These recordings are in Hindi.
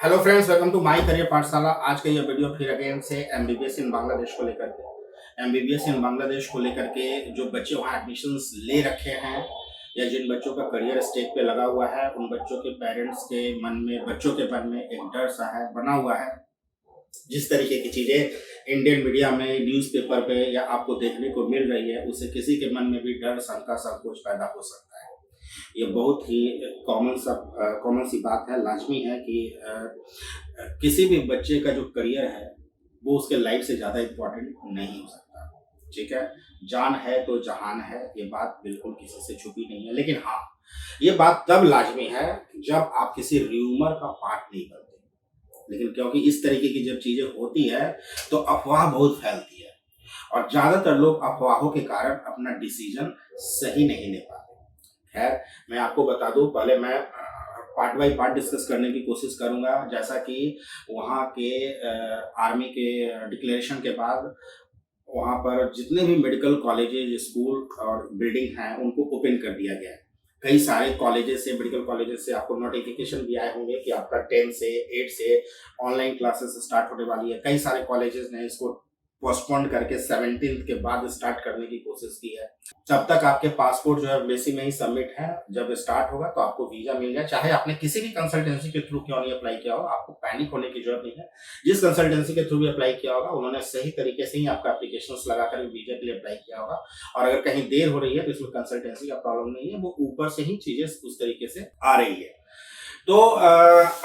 Hello friends, welcome to my career Pathshala. आज का ये वीडियो फिर अगेन से एमबीबीएस इन बांग्लादेश को लेकर के जो बच्चे वहाँ एडमिशन्स ले रखे हैं या जिन बच्चों का करियर स्टेज पे लगा हुआ है, उन बच्चों के पेरेंट्स के मन में, बच्चों के मन में एक डर सा है बना हुआ है। जिस तरीके की चीज़ें इंडियन मीडिया में, न्यूज़पेपर पे या आपको देखने को मिल रही है, उससे किसी के मन में भी डर, शंका, संकोच पैदा हो सकता है। ये बहुत ही कॉमन सी बात है, लाजमी है कि किसी भी बच्चे का जो करियर है वो उसके लाइफ से ज़्यादा इम्पोर्टेंट नहीं हो सकता। ठीक है, जान है तो जहान है, ये बात बिल्कुल किसी से छुपी नहीं है। लेकिन हाँ, ये बात तब लाजमी है जब आप किसी र्यूमर का पार्ट नहीं बनते। लेकिन क्योंकि इस तरीके की जब चीज़ें होती है तो अफवाह बहुत फैलती है और ज़्यादातर लोग अफवाहों के कारण अपना डिसीजन सही नहीं ले पाते। खैर, मैं आपको बता दूं, पहले मैं पार्ट बाय पार्ट डिस्कस करने की कोशिश करूंगा। जैसा कि वहाँ के आर्मी के डिक्लेरेशन के बाद वहाँ पर जितने भी मेडिकल कॉलेजेज, स्कूल और बिल्डिंग हैं, उनको ओपन कर दिया गया है। कई सारे कॉलेजेस से, मेडिकल कॉलेजेस से आपको नोटिफिकेशन भी आए होंगे कि आपका 10 से 8 से ऑनलाइन क्लासेस स्टार्ट होने वाली है। कई सारे कॉलेजेस ने इसको पोस्टपोन करके 17 के बाद स्टार्ट करने की कोशिश की है। जब तक आपके पासपोर्ट जो है एम्बेसी में ही सबमिट है, जब स्टार्ट होगा तो आपको वीजा मिल जाए। चाहे आपने किसी भी कंसल्टेंसी के थ्रू क्यों नहीं अप्लाई किया हो, आपको पैनिक होने की जरूरत नहीं है। जिस कंसल्टेंसी के थ्रू भी अप्लाई किया होगा, उन्होंने सही तरीके से ही आपका एप्लीकेशन लगाकर वीजा के लिए अप्लाई किया होगा। और अगर कहीं देर हो रही है तो इसमें कंसल्टेंसी का प्रॉब्लम नहीं है, वो ऊपर से ही चीजें उस तरीके से आ रही है। तो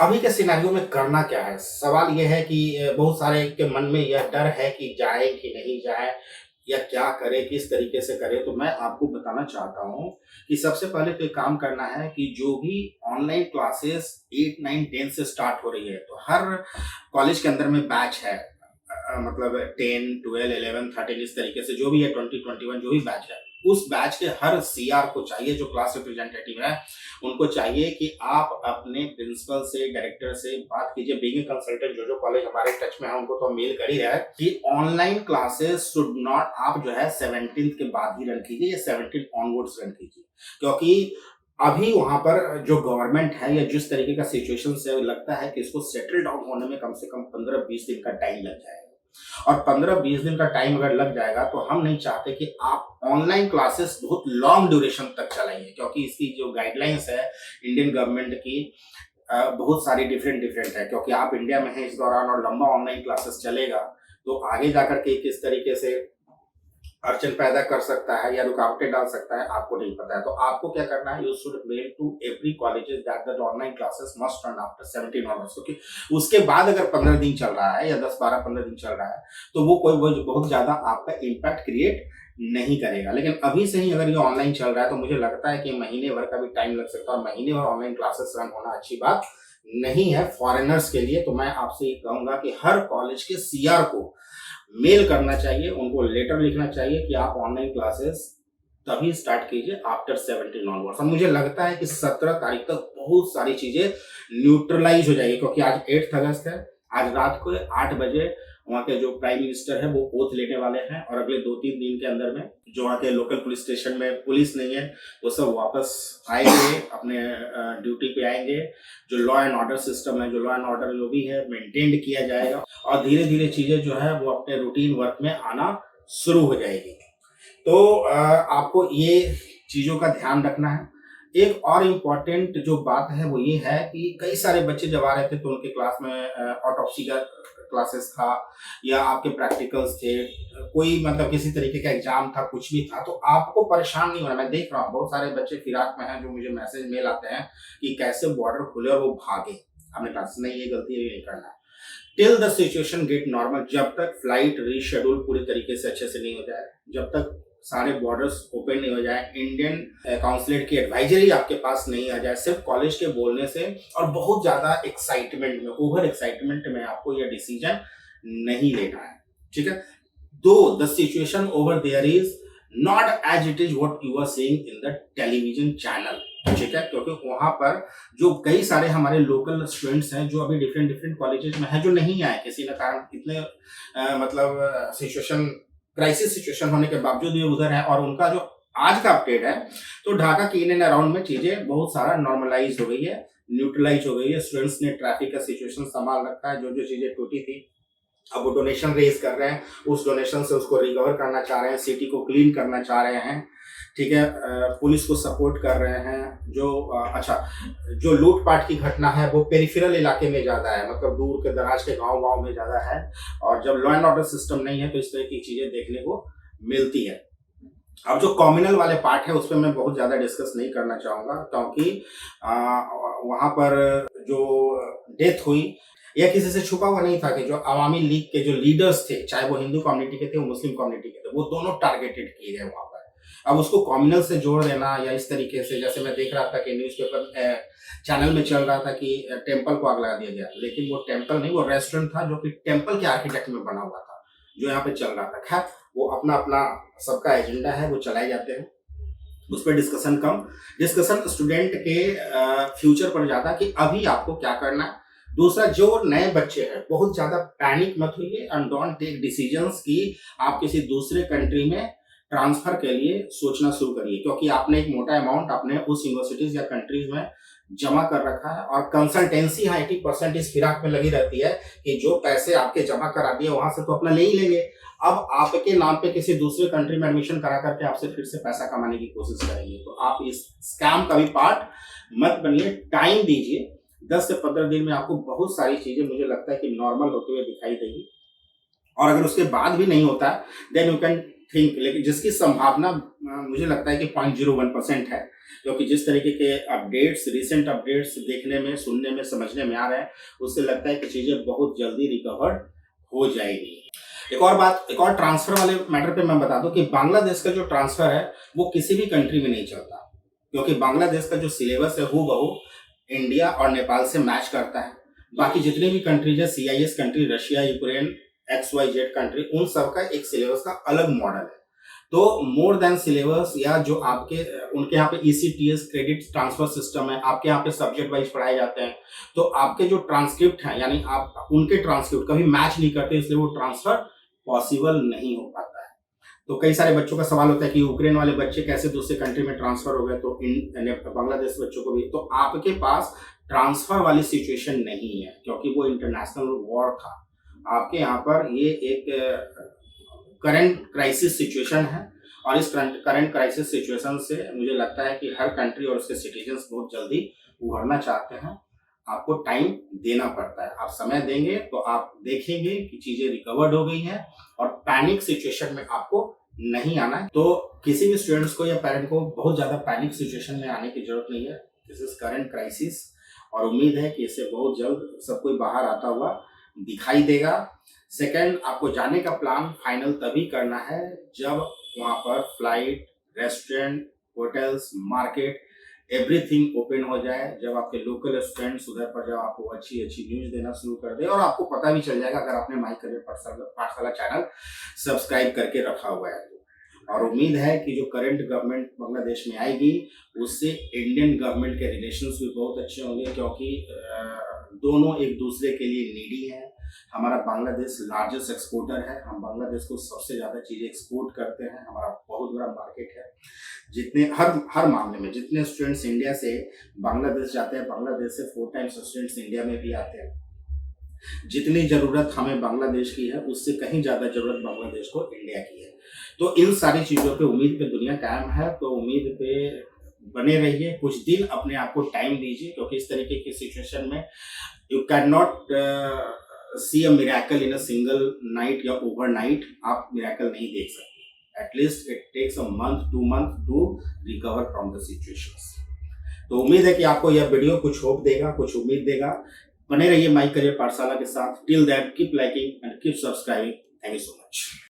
अभी के सिनेरियो में करना क्या है? सवाल ये है कि बहुत सारे के मन में यह डर है कि जाए कि नहीं जाए या क्या करे, किस तरीके से करे। तो मैं आपको बताना चाहता हूँ कि सबसे पहले तो एक काम करना है कि जो भी ऑनलाइन क्लासेस 8, 9, 10 से स्टार्ट हो रही है, तो हर कॉलेज के अंदर में बैच है। मतलब 10, 12, 11, 13 इस तरीके से जो भी है, 20, 21 जो भी बैच है, उस बैच के हर सीआर को चाहिए, जो क्लास रिप्रेजेंटेटिव है, उनको चाहिए कि आप अपने प्रिंसिपल से, डायरेक्टर से बात कीजिए। बीइंग कंसल्टेंट जो कॉलेज हमारे टच में है, उनको तो मेल कर ही रहा है कि ऑनलाइन क्लासेस शुड नॉट, आप जो है 17 के बाद ही रन कीजिए या 17 ऑनवर्ड्स रन कीजिए। क्योंकि अभी वहां पर जो गवर्नमेंट है या जिस तरीके का सिचुएशन से लगता है कि इसको सेटल डाउन होने में कम से कम 15-20 दिन का टाइम लग जाएगा। और 15-20 दिन का टाइम अगर लग जाएगा तो हम नहीं चाहते कि आप ऑनलाइन क्लासेस बहुत लॉन्ग ड्यूरेशन तक चलाइए, क्योंकि इसकी जो गाइडलाइंस है इंडियन गवर्नमेंट की, बहुत सारी डिफरेंट है। क्योंकि आप इंडिया में हैं इस दौरान और लंबा ऑनलाइन क्लासेस चलेगा तो आगे जाकर के किस तरीके से अड़चन पैदा कर सकता है या रुकावटें डाल सकता है, आपको नहीं पता है। तो आपको क्या करना है, you should mail to every colleges that the online classes must run after 17 onwards. क्योंकि उसके बाद अगर 15 दिन चल रहा है या 10, 12, 15 दिन चल रहा है तो वो बहुत ज्यादा आपका इम्पैक्ट क्रिएट नहीं करेगा। लेकिन अभी से ही अगर ये ऑनलाइन चल रहा है तो मुझे लगता है कि महीने भर का भी टाइम लग सकता है, और महीने भर ऑनलाइन क्लासेस रन होना अच्छी बात नहीं है फॉरेनर्स के लिए। तो मैं आपसे ये कहूंगा कि हर कॉलेज के सीआर को मेल करना चाहिए, उनको लेटर लिखना चाहिए कि आप ऑनलाइन क्लासेस तभी स्टार्ट कीजिए आफ्टर 17 ऑनवर्ड्स। और मुझे लगता है कि 17 तारीख तक बहुत सारी चीजें न्यूट्रलाइज हो जाएगी, क्योंकि आज 8 अगस्त है। आज रात को 8 बजे वहाँ के जो प्राइम मिनिस्टर है वो ओथ लेने वाले हैं, और अगले 2-3 दिन के अंदर में जो वहाँ के लोकल पुलिस स्टेशन में पुलिस नहीं है वो सब वापस आएंगे, अपने ड्यूटी पे आएंगे। जो लॉ एंड ऑर्डर सिस्टम है, जो लॉ एंड ऑर्डर जो भी है, मेंटेन किया जाएगा और धीरे धीरे चीजें जो है वो अपने रूटीन वर्क में आना शुरू हो जाएगी। तो आपको ये चीजों का ध्यान रखना है। एक और इम्पॉर्टेंट जो बात है वो ये है कि कई सारे बच्चे जब आ रहे थे तो उनके क्लास में ऑटोप्सी का क्लासेस था या आपके प्रैक्टिकल्स थे, कोई मतलब किसी तरीके का एग्जाम था, कुछ भी था, तो आपको परेशान नहीं होना। मैं देख रहा हूँ बहुत सारे बच्चे फिराक में हैं जो मुझे मैसेज मेल आते हैं कि कैसे बॉर्डर खुले और वो भागे अपने क्लास। नहीं, ये गलती नहीं करना है। Till the situation get normal, जब तक फ्लाइट रीशेड्यूल पूरी तरीके से अच्छे से नहीं हो जाए, जब तक सारे बॉर्डर्स ओपन नहीं हो जाए, इंडियन काउंसलेट की एडवाइजरी आपके पास नहीं आ जाए, सिर्फ कॉलेज के बोलने से और बहुत ज्यादा एक्साइटमेंट में, ओवर एक्साइटमेंट में आपको यह डिसीजन नहीं लेना है। ठीक है, though the situation over there is not as it is what you are seeing in the television channel. ठीक है, क्योंकि वहां पर जो कई सारे हमारे लोकल स्टूडेंट्स हैं जो अभी डिफरेंट कॉलेजेस में हैं, जो नहीं आए किसी न कारण, इतने मतलब सिचुएशन, क्राइसिस सिचुएशन होने के बावजूद भी उधर है, और उनका जो आज का अपडेट है तो ढाका की इन एंड अराउंड में चीजें बहुत सारा नॉर्मलाइज हो गई है। न्यूट्रलाइज हो गई है। स्टूडेंट्स ने ट्रैफिक का सिचुएशन संभाल रखा है, जो जो चीज़ें टूटी थी अब वो डोनेशन रेज कर रहे हैं, उस डोनेशन से उसको रिकवर करना चाह रहे हैं, सिटी को क्लीन करना चाह रहे हैं, ठीक है। पुलिस को सपोर्ट कर रहे हैं। जो लूटपाट की घटना है वो पेरिफेरल इलाके में ज़्यादा है, मतलब दूर के दराज के गांव में ज़्यादा है, और जब लॉ एंड ऑर्डर सिस्टम नहीं है तो इस तरह की चीज़ें देखने को मिलती है। अब जो कम्युनल वाले पार्ट है उस पर मैं बहुत ज़्यादा डिस्कस नहीं करना चाहूँगा, क्योंकि वहाँ पर जो डेथ हुई यह किसी से छुपा हुआ नहीं था कि जो अवामी लीग के जो लीडर्स थे, चाहे वो हिंदू कम्युनिटी के थे वो मुस्लिम कम्युनिटी के थे, वो दोनों टारगेटेड किए गए वहाँ पर। अब उसको कम्युनल से जोड़ देना या इस तरीके से, जैसे मैं देख रहा था कि न्यूज़पेपर चैनल में चल रहा था कि टेम्पल को आग लगा दिया गया, लेकिन वो टेम्पल नहीं, वो रेस्टोरेंट था जो कि टेम्पल के आर्किटेक्ट में बना हुआ था, जो यहाँ पे चल रहा था। खैर वो अपना अपना सबका एजेंडा है, वो चलाए जाते हैं, उस पर डिस्कशन कम। डिस्कशन स्टूडेंट के फ्यूचर पर ज़्यादा कि अभी आपको क्या करना है। दूसरा, जो नए बच्चे हैं बहुत ज़्यादा पैनिक मत होइए एंड डोंट टेक डिसीजंस कि आप किसी दूसरे कंट्री में ट्रांसफर के लिए सोचना शुरू करिए, क्योंकि आपने एक मोटा अमाउंट अपने उस यूनिवर्सिटीज या कंट्रीज में जमा कर रखा है, और कंसल्टेंसी 80% इस फिराक में लगी रहती है कि जो पैसे आपके जमा करा दिए वहां से तो अपना ले ही लेंगे, अब आपके नाम पे किसी दूसरे कंट्री में एडमिशन करा करके आपसे फिर से पैसा कमाने की कोशिश करेंगे। तो आप इस स्कैम का भी पार्ट मत बनिए, टाइम दीजिए। 10 से 15 दिन में आपको बहुत सारी चीजें मुझे लगता है कि नॉर्मल होते हुए दिखाई देगी, और अगर उसके बाद भी नहीं होता देन यू कैन थिंक, लेकिन जिसकी संभावना मुझे लगता है कि 0.01% है, क्योंकि जिस तरीके के अपडेट्स, रिसेंट अपडेट्स देखने में, सुनने में, समझने में आ रहे हैं, उससे लगता है कि चीजें बहुत जल्दी रिकवर हो जाएगी। एक और बात, एक और ट्रांसफर वाले मैटर पे मैं बता दूं कि बांग्लादेश का जो ट्रांसफर है वो किसी भी कंट्री में नहीं चलता, क्योंकि बांग्लादेश का जो सिलेबस है हूबहू इंडिया और नेपाल से मैच करता है। बाकी जितने भी कंट्रीज है, CIS country, Russia, Ukraine, XYZ country, उन सब का एक सिलेबस का अलग मॉडल है। तो मोर देन सिलेबस, या जो आपके उनके यहाँ पे ECTS क्रेडिट ट्रांसफर सिस्टम है, आपके यहाँ पे सब्जेक्ट वाइज पढ़ाए जाते हैं, तो आपके जो ट्रांसक्रिप्ट हैं, यानी आप उनके ट्रांसक्रिप्ट कभी मैच नहीं करते, इसलिए वो ट्रांसफर पॉसिबल नहीं हो पाता है। तो कई सारे बच्चों का सवाल होता है कि यूक्रेन वाले बच्चे कैसे दूसरे कंट्री में ट्रांसफर हो गए, तो बांग्लादेश बच्चों को भी, तो आपके पास ट्रांसफर वाली सिचुएशन नहीं है, क्योंकि वो इंटरनेशनल वॉर था। आपके यहाँ पर ये एक करंट क्राइसिस सिचुएशन है, और इस करंट क्राइसिस सिचुएशन से मुझे लगता है कि हर कंट्री और उसके सिटीजन्स बहुत जल्दी उभरना चाहते हैं। आपको टाइम देना पड़ता है, आप समय देंगे तो आप देखेंगे कि चीजें रिकवर्ड हो गई हैं, और पैनिक सिचुएशन में आपको नहीं आना है। तो किसी भी स्टूडेंट्स को या पेरेंट को बहुत ज्यादा पैनिक सिचुएशन में आने की जरूरत नहीं है। दिस इज करंट क्राइसिस, और उम्मीद है कि इससे बहुत जल्द सब कोई बाहर आता हुआ दिखाई देगा। सेकंड, आपको जाने का प्लान फाइनल तभी करना है जब वहां पर flight, restaurant, hotels, market, everything open हो जाए, जब आपके लोकल स्टूडेंट्स उधर पर जब आपको अच्छी अच्छी न्यूज देना शुरू कर दे, और आपको पता भी चल जाएगा अगर आपने माई करियर पाठशाला चैनल सब्सक्राइब करके रखा हुआ है। और उम्मीद है कि जो करंट गवर्नमेंट बांग्लादेश में आएगी उससे इंडियन गवर्नमेंट के रिलेशंस भी बहुत अच्छे होंगे, क्योंकि दोनों एक दूसरे के लिए नीडी हैं। हमारा बांग्लादेश लार्जेस्ट एक्सपोर्टर है, हम बांग्लादेश को सबसे ज़्यादा चीज़ें एक्सपोर्ट करते हैं, हमारा बहुत बड़ा मार्केट है। जितने हर मामले में जितने स्टूडेंट्स इंडिया से बांग्लादेश जाते हैं, बांग्लादेश से 4 टाइम्स स्टूडेंट्स इंडिया में भी आते हैं। जितनी ज़रूरत हमें बांग्लादेश की है उससे कहीं ज़्यादा ज़रूरत बांग्लादेश को इंडिया की है। तो इन सारी चीज़ों पे उम्मीद पे दुनिया कायम है, तो उम्मीद पे बने रहिए, कुछ दिन अपने आप को टाइम दीजिए, क्योंकि इस तरीके की सिचुएशन में you can not see a miracle in a single night या ओवरनाइट। आप मिरेकल नहीं देख सकते, at least it takes a month 2 month to recover from the situations. तो उम्मीद है कि आपको यह वीडियो कुछ होप देगा, कुछ उम्मीद देगा। बने रहिए माई करियर पाठशाला के साथ। Till that keep liking and keep subscribing. Thank you so much.